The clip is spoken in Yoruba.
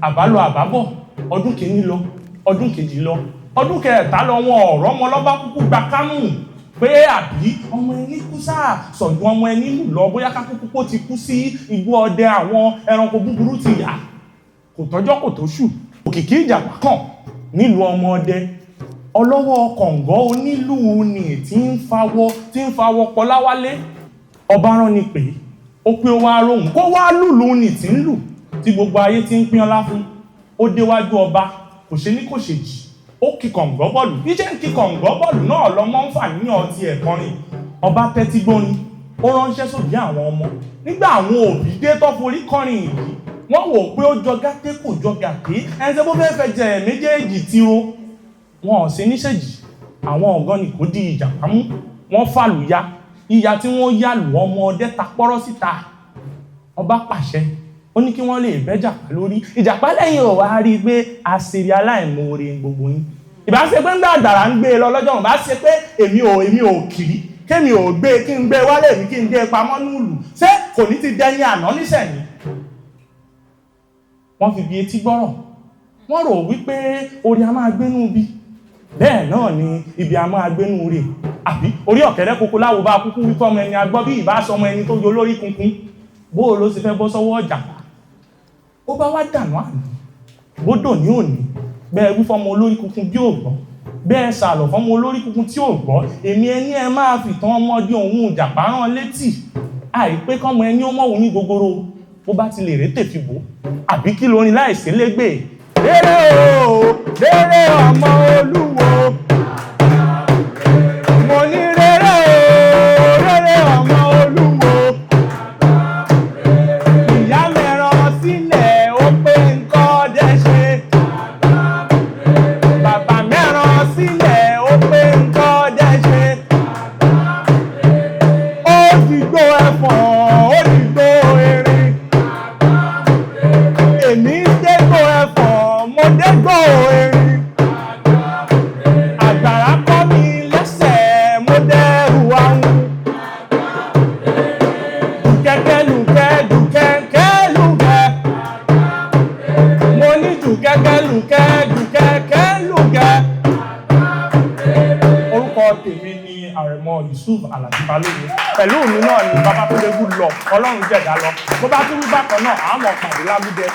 àbálọ àbábọ̀ ọdún kìíní lọ ọdún kejì lọ ọdún kẹta lọ wọn ọ̀rọ̀ ọmọ lọ́ba kúkú gba kámù pé àbí ọmọ ẹni kú sáà sọ̀dún ọmọ ẹni lù lọ bóyá kákúkú kó ti kú sí igbó ọdẹ àwọn ẹranko búburú ti yà kò tọ́jọ́ kò tó ṣù òkìkí ìjàpá kan nílùú ọmọ ọdẹ ọlọ́wọ́ kọ̀ǹgọ́ onílù ni tí ń fawọ́ Kọláwálé ọba rán ni pé ó pé ó wá róhùn kó wá lùlù ni tí ń lù tí gbogbo ayé ti ń pín ọlá fún ó déwájú ọba kò ṣe ní kò ṣe jì ó kí kọ̀ǹgọ́ bọ́ọ̀lù bí jẹ́ ń kí kọ̀ǹgọ́ bọ́ọ̀lù náà lọ́mọ ń fà níyàn ti ẹ̀kọrin ọba tẹ́tí gbórin ó ránṣẹ́ sóbí àwọn ọmọ nígbà àwọn òbí dé tó forí kọrin yìí wọ́n wò pé ó jọ gàté kò jọ gàté ẹni tẹ́ bó fẹ́ fẹ́ jẹ méjèèjì tiro wọn ò sí níṣẹ́jì àwọn ọ̀gán ni kò di ìjàpá mú wọ́n fàlùyà ìyà tí wọ́n yà lù ọmọ ọdẹ ta pọ́rọ́ síta ọba pàṣẹ ó ní kí wọ́n lè bẹ́jàpá lórí ìjàpá lẹ́yìn ò wá rí i pé àṣírí aláìmoore gbogbo yín ìbá ṣe pé ń gbà àgbàrá ń gbé e lọ lọ́jọ́ wọn bá ṣe pé èmi ò kiri kémi ò gbé kí n gbé wálé mi kí n gbé pamọ́ núùlù ṣé kò ní ti dẹni àná nísẹ̀yìn wọ́n fi bí etí gbọ́rọ̀ wọ́n rò wípé orí a máa gbénú bí bẹ́ẹ̀ náà ni ibi a máa gbénú rẹ̀ àbí orí ọ̀kẹ́rẹ́ kókó láwo bá kúkú wípé ọmọ ẹni agbọ́ bí ìbá sọmọ ẹni tó yọ lórí kunkun bó ló sì fẹ́ bọ́ sọ́wọ́ ọjà ó bá wá dànù àná bódò ní òní bẹ́ẹ̀ wí fọ́mọ olórí kunkun bí ò gbọ́ bẹ́ẹ̀ sàlọ̀ fọ́mọ olórí kunkun tí ò gbọ́ èmi ẹni ẹ máa fi tán ọmọdé òun ìjàpá rán létí àìpé kọ́mọ ẹni ó mọ̀wù ní gogoro bó bá ti lè rétè fi bò àbí kí lórin láìsí légbè rere o rere ọmọ olúwo mo ní rere o rere ọmọ olúwo ìyá mẹ́ràn sílẹ̀ ó pé nǹkan dẹ́ṣe bàbá mẹ́ràn sílẹ̀ ó pé nǹkan dẹ́ṣe ó dìgbò ẹ̀fọ̀n ó dìgbò erin èmi dégbò ẹ̀fọ̀n mo dégbò erin àgbàrá kọ́ mi lẹ́sẹ̀ mo dẹ́rù àwọn dùkẹ́kẹ́ lùkẹ́ dùkẹ́kẹ́ lùkẹ́ mo ní dùkẹ́kẹ́ lùkẹ́ dùkẹ́kẹ́ lùkẹ́. Orúkọ tèmi ni àrẹ̀mọ Yusuf Alabi pẹ̀lú mi náà ni bàbá tó lé gùn lọ ọlọ́run jẹ̀dá lọ bó bá tún rí bákan náà àmọ̀ pàdé lágúdẹ.